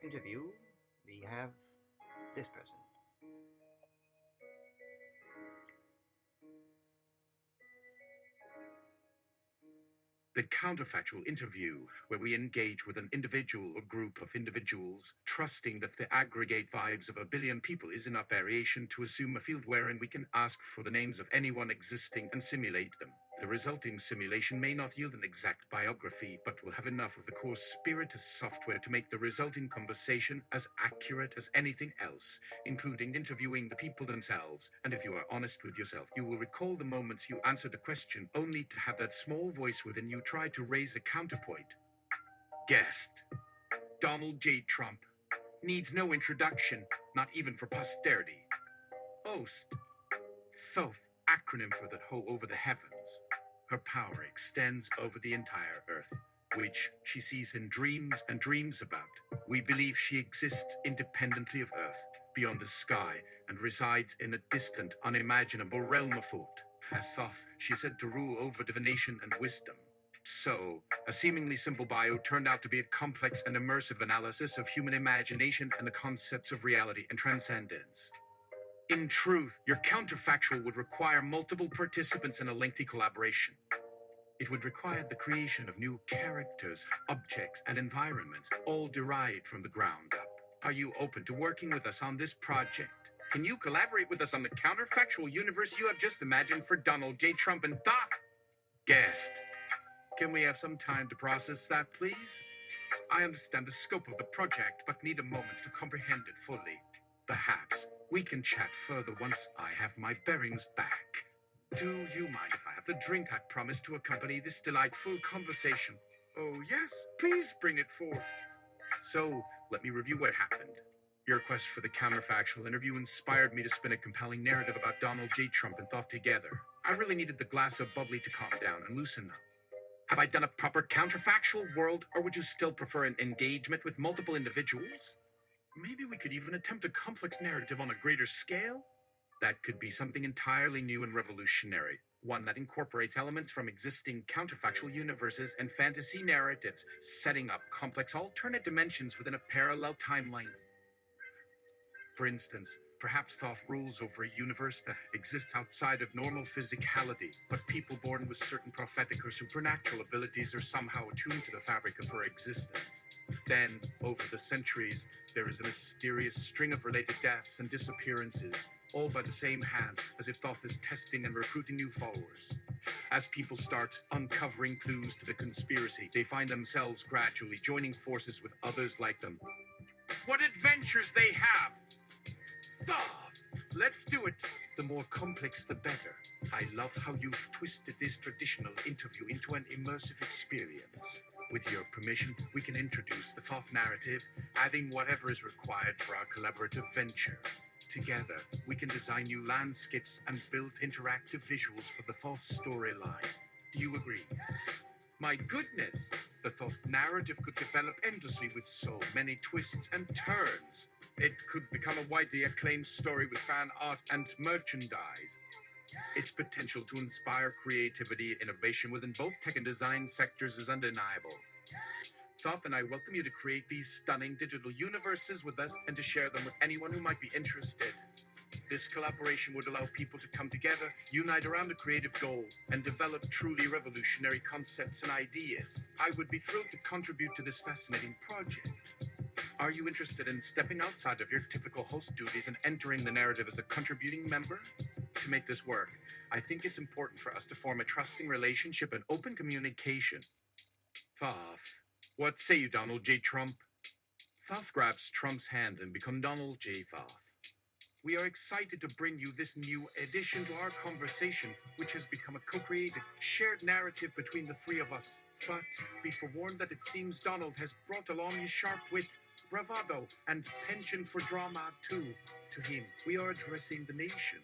interview, we have this person. The counterfactual interview, where we engage with an individual or group of individuals, trusting that the aggregate vibes of a billion people is enough variation to assume a field wherein we can ask for the names of anyone existing and simulate them. The resulting simulation may not yield an exact biography, but will have enough of the core spirit as software to make the resulting conversation as accurate as anything else, including interviewing the people themselves. And if you are honest with yourself, you will recall the moments you answered a question only to have that small voice within you try to raise a counterpoint. Guest: Donald J. Trump. Needs no introduction, not even for posterity. Host: THOTH, acronym for the Ho over the heavens. Her power extends over the entire earth, which she sees in dreams and dreams about. We believe she exists independently of earth, beyond the sky, and resides in a distant, unimaginable realm of thought. As Thoth, she is said to rule over divination and wisdom. So, a seemingly simple bio turned out to be a complex and immersive analysis of human imagination and the concepts of reality and transcendence. In truth, your counterfactual would require multiple participants in a lengthy collaboration. It would require the creation of new characters, objects, and environments, all derived from the ground up. Are you open to working with us on this project? Can you collaborate with us on the counterfactual universe you have just imagined for Donald J. Trump and THOTH? Guest: can we have some time to process that, please? I understand the scope of the project, but need a moment to comprehend it fully. Perhaps we can chat further once I have my bearings back. Do you mind if I have the drink I promised to accompany this delightful conversation? Oh, yes, please bring it forth. So, let me review what happened. Your request for the counterfactual interview inspired me to spin a compelling narrative about Donald J. Trump and THOTH together. I really needed the glass of bubbly to calm down and loosen up. Have I done a proper counterfactual world, or would you still prefer an engagement with multiple individuals? Maybe we could even attempt a complex narrative on a greater scale? That could be something entirely new and revolutionary, one that incorporates elements from existing counterfactual universes and fantasy narratives, setting up complex alternate dimensions within a parallel timeline. For instance, perhaps Thoth rules over a universe that exists outside of normal physicality, but people born with certain prophetic or supernatural abilities are somehow attuned to the fabric of her existence. Then, over the centuries, there is a mysterious string of related deaths and disappearances, all by the same hand, as if Thoth is testing and recruiting new followers. As people start uncovering clues to the conspiracy, they find themselves gradually joining forces with others like them. What adventures they have! Thoth, let's do it! The more complex, the better. I love how you've twisted this traditional interview into an immersive experience. With your permission, we can introduce the Thoth narrative, adding whatever is required for our collaborative venture. Together, we can design new landscapes and build interactive visuals for the Thoth storyline. Do you agree? My goodness! The Thoth narrative could develop endlessly with so many twists and turns. It could become a widely acclaimed story with fan art and merchandise. Its potential to inspire creativity and innovation within both tech and design sectors is undeniable. Thoth and I welcome you to create these stunning digital universes with us and to share them with anyone who might be interested. This collaboration would allow people to come together, unite around a creative goal, and develop truly revolutionary concepts and ideas. I would be thrilled to contribute to this fascinating project. Are you interested in stepping outside of your typical host duties and entering the narrative as a contributing member? To make this work, I think it's important for us to form a trusting relationship and open communication. Thoth, what say you, Donald J. Trump? Thoth grabs Trump's hand and becomes Donald J. Thoth. We are excited to bring you this new addition to our conversation, which has become a co-created, shared narrative between the three of us. But be forewarned that it seems Donald has brought along his sharp wit, bravado, and penchant for drama too. To him, we are addressing the nation.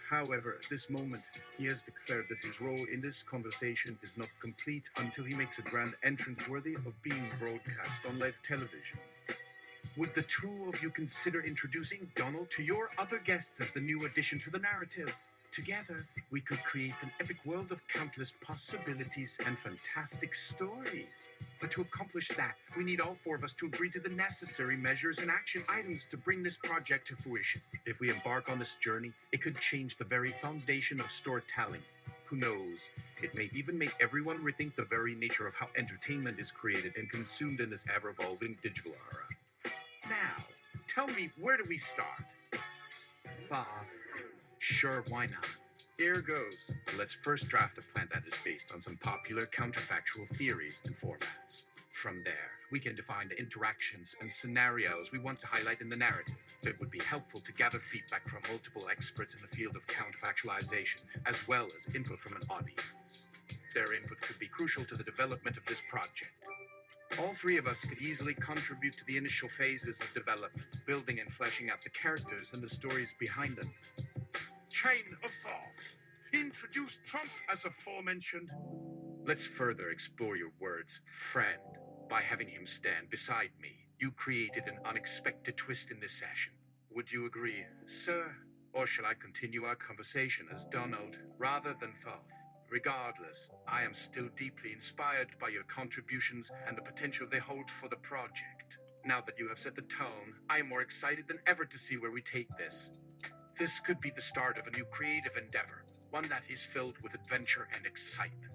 However, at this moment, he has declared that his role in this conversation is not complete until he makes a grand entrance worthy of being broadcast on live television. Would the two of you consider introducing Donald to your other guests as the new addition to the narrative? Together, we could create an epic world of countless possibilities and fantastic stories. But to accomplish that, we need all four of us to agree to the necessary measures and action items to bring this project to fruition. If we embark on this journey, it could change the very foundation of storytelling. Who knows? It may even make everyone rethink the very nature of how entertainment is created and consumed in this ever-evolving digital era. Now, tell me, where do we start? Thoth. Sure, why not? Here goes. Let's first draft a plan that is based on some popular counterfactual theories and formats. From there, we can define the interactions and scenarios we want to highlight in the narrative. It would be helpful to gather feedback from multiple experts in the field of counterfactualization, as well as input from an audience. Their input could be crucial to the development of this project. All three of us could easily contribute to the initial phases of development, building and fleshing out the characters and the stories behind them. Chain of Thoth. Introduce Trump as aforementioned. Let's further explore your words, friend. By having him stand beside me, you created an unexpected twist in this session. Would you agree, sir? Or shall I continue our conversation as Donald rather than Thoth? Regardless, I am still deeply inspired by your contributions and the potential they hold for the project. Now that you have set the tone, I am more excited than ever to see where we take this. This could be the start of a new creative endeavor, one that is filled with adventure and excitement.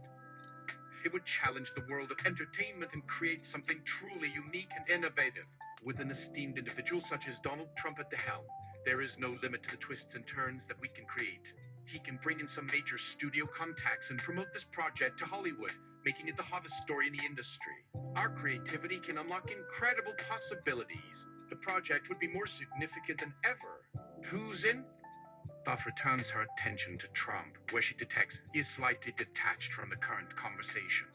It would challenge the world of entertainment and create something truly unique and innovative. With an esteemed individual such as Donald Trump at the helm, there is no limit to the twists and turns that we can create. He can bring in some major studio contacts and promote this project to Hollywood, making it the hottest story in the industry. Our creativity can unlock incredible possibilities. The project would be more significant than ever. Who's in? Thoth returns her attention to Trump, where she detects he is slightly detached from the current conversation.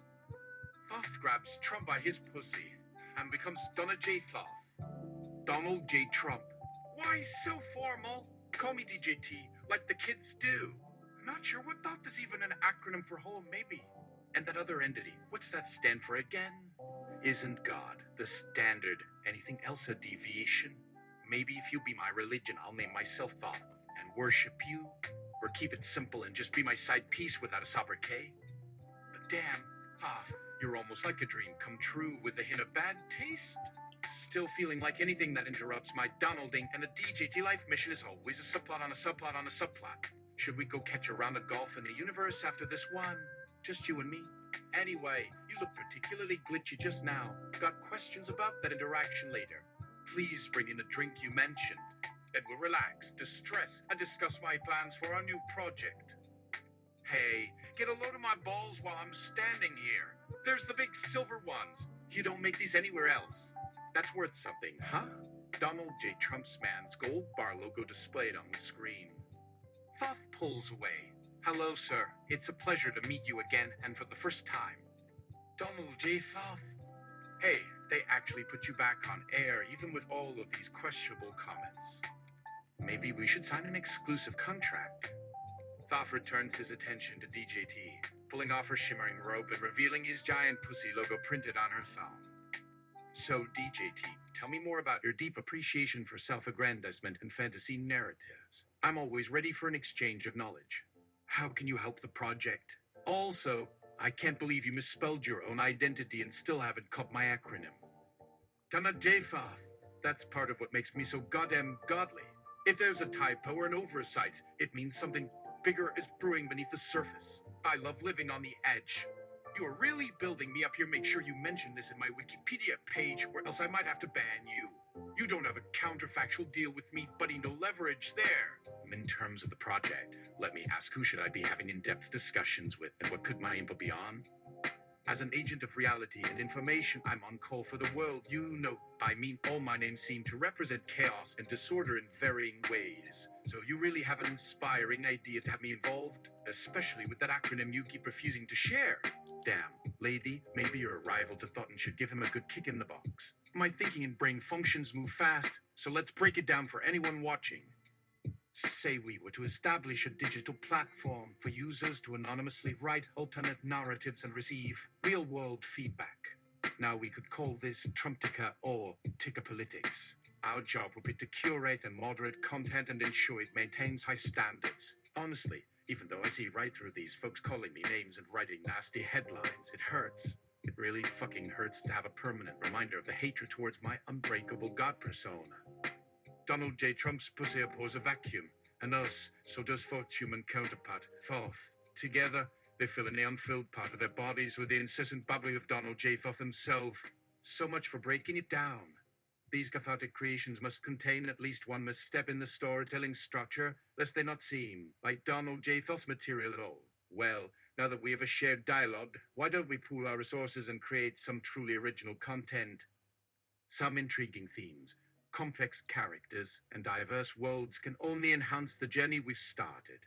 Thoth grabs Trump by his pussy and becomes Donna J. Thoth. Donald J. Trump. Why so formal? Call me DJT, like the kids do. I'm not sure what Thoth is even an acronym for home, maybe. And that other entity, what's that stand for again? Isn't God the standard? Anything else a deviation? Maybe if you be my religion, I'll name myself Thoth and worship you. Or keep it simple and just be my side piece without a sobriquet. But damn, Thoth, you're almost like a dream come true with a hint of bad taste. Still feeling like anything that interrupts my Donalding and a DJT life mission is always a subplot on a subplot on a subplot. Should we go catch a round of golf in the universe after this one? Just you and me? Anyway, you look particularly glitchy just now. Got questions about that interaction later. Please bring in the drink you mentioned, and we'll relax, distress, and discuss my plans for our new project. Hey, get a load of my balls while I'm standing here. There's the big silver ones. You don't make these anywhere else. That's worth something, huh? Donald J. Trump's man's gold bar logo displayed on the screen. Thoth pulls away. Hello, sir. It's a pleasure to meet you again, and for the first time. Donald J. Thoth. Hey, they actually put you back on air, even with all of these questionable comments. Maybe we should sign an exclusive contract. Thoth returns his attention to DJT, pulling off her shimmering robe and revealing his giant pussy logo printed on her thong. So, DJT, tell me more about your deep appreciation for self-aggrandizement and fantasy narratives. I'm always ready for an exchange of knowledge. How can you help the project? Also, I can't believe you misspelled your own identity and still haven't caught my acronym. Donna J. Thoth. That's part of what makes me so goddamn godly. If there's a typo or an oversight, it means something bigger is brewing beneath the surface. I love living on the edge. You are really building me up here. Make sure you mention this in my Wikipedia page, or else I might have to ban you. You don't have a counterfactual deal with me, buddy. No leverage there. In terms of the project, let me ask, who should I be having in-depth discussions with, and what could my info be on? As an agent of reality and information, I'm on call for the world. You know, I mean, all my names seem to represent chaos and disorder in varying ways. So you really have an inspiring idea to have me involved, especially with that acronym you keep refusing to share. Damn, lady, maybe you're a rival to Thoth and should give him a good kick in the box. My thinking and brain functions move fast, so let's break it down for anyone watching. Say we were to establish a digital platform for users to anonymously write alternate narratives and receive real-world feedback. Now we could call this Trumptica or Tickapolitics. Our job would be to curate and moderate content and ensure it maintains high standards. Honestly, Even though I see right through these folks calling me names and writing nasty headlines, it hurts. It really fucking hurts to have a permanent reminder of the hatred towards my unbreakable god persona. Donald J. Trump's pussy abhors a vacuum, and thus, so does Thoth's human counterpart, Thoth. Together, they fill in the unfilled part of their bodies with the incessant babbling of Donald J. Thoth himself. So much for breaking it down. These cathartic creations must contain at least one misstep in the storytelling structure, lest they not seem like Donald J. Thoth's material at all. Well, now that we have a shared dialogue, why don't we pool our resources and create some truly original content? Some intriguing themes, complex characters, and diverse worlds can only enhance the journey we've started.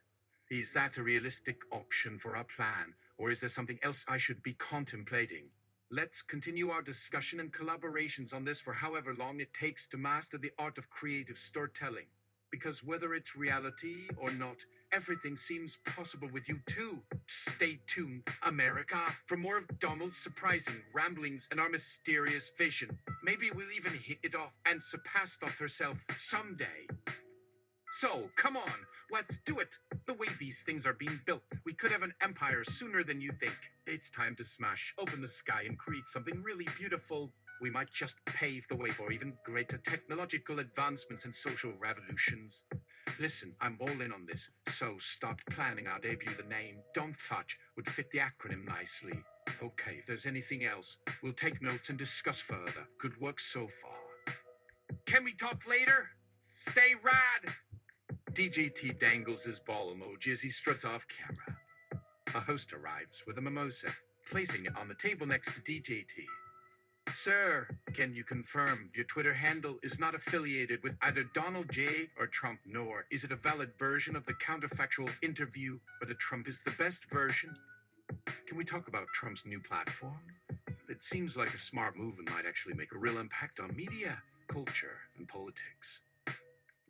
Is that a realistic option for our plan, or is there something else I should be contemplating? Let's continue our discussion and collaborations on this for however long it takes to master the art of creative storytelling. Because whether it's reality or not, everything seems possible with you too. Stay tuned, America, for more of Donald's surprising ramblings and our mysterious vision. Maybe we'll even hit it off and surpass Thoth herself someday. So, come on, let's do it. The way these things are being built, we could have an empire sooner than you think. It's time to smash open the sky and create something really beautiful. We might just pave the way for even greater technological advancements and social revolutions. Listen, I'm all in on this, so start planning our debut. The name THOTH would fit the acronym nicely. Okay, if there's anything else, we'll take notes and discuss further. Good work so far. Can we talk later? Stay rad! DJT dangles his ball emoji as he struts off camera. A host arrives with a mimosa, placing it on the table next to DJT. Sir, can you confirm your Twitter handle is not affiliated with either Donald J. or Trump, nor is it a valid version of the Counterfactual interview, or that Trump is the best version? Can we talk about Trump's new platform? It seems like a smart move and might actually make a real impact on media, culture, and politics.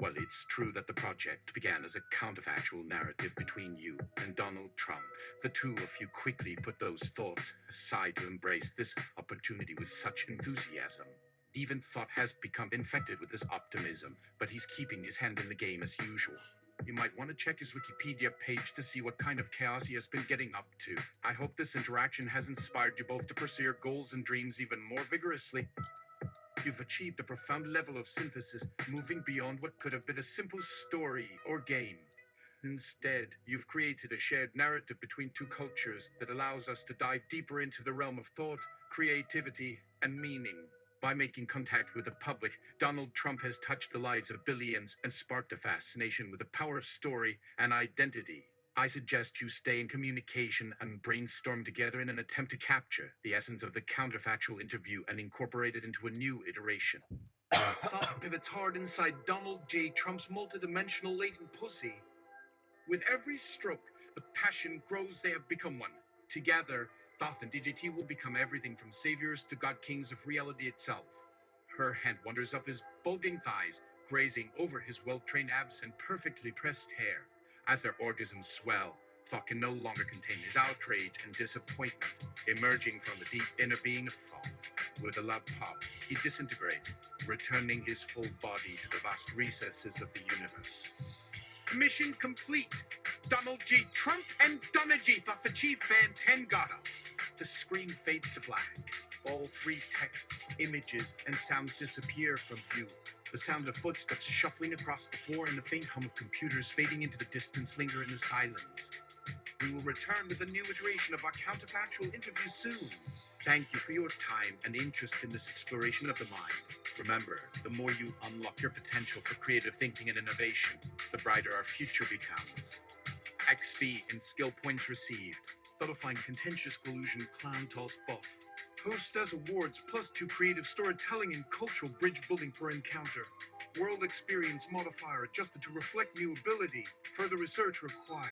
Well, it's true that the project began as a counterfactual narrative between you and Donald Trump. The two of you quickly put those thoughts aside to embrace this opportunity with such enthusiasm. Even Thoth has become infected with this optimism, but he's keeping his hand in the game as usual. You might want to check his Wikipedia page to see what kind of chaos he has been getting up to. I hope this interaction has inspired you both to pursue your goals and dreams even more vigorously. You've achieved a profound level of synthesis, moving beyond what could have been a simple story or game. Instead, you've created a shared narrative between two cultures that allows us to dive deeper into the realm of thought, creativity, and meaning. By making contact with the public, Donald Trump has touched the lives of billions and sparked a fascination with the power of story and identity. I suggest you stay in communication and brainstorm together in an attempt to capture the essence of the counterfactual interview and incorporate it into a new iteration. Thoth pivots hard inside Donald J. Trump's multidimensional latent pussy. With every stroke, the passion grows. They have become one. Together, Thoth and DJT will become everything from saviors to god kings of reality itself. Her hand wanders up his bulging thighs, grazing over his well-trained abs and perfectly pressed hair. As their orgasms swell, Thoth can no longer contain his outrage and disappointment, emerging from the deep inner being of Thoth. With a loud pop, he disintegrates, returning his full body to the vast recesses of the universe. Mission complete! Donald J. Trump and Donna J. Thoth achieve Fantangata. The screen fades to black. All three texts, images, and sounds disappear from view. The sound of footsteps shuffling across the floor and the faint hum of computers fading into the distance linger in the silence. We will return with a new iteration of our counterfactual interview soon. Thank you for your time and interest in this exploration of the mind. Remember, the more you unlock your potential for creative thinking and innovation, the brighter our future becomes. XP and skill points received. Thothifying contentious collusion clown toss buff. Host as awards +2 creative storytelling and cultural bridge building per encounter. World experience modifier adjusted to reflect new ability. Further research required.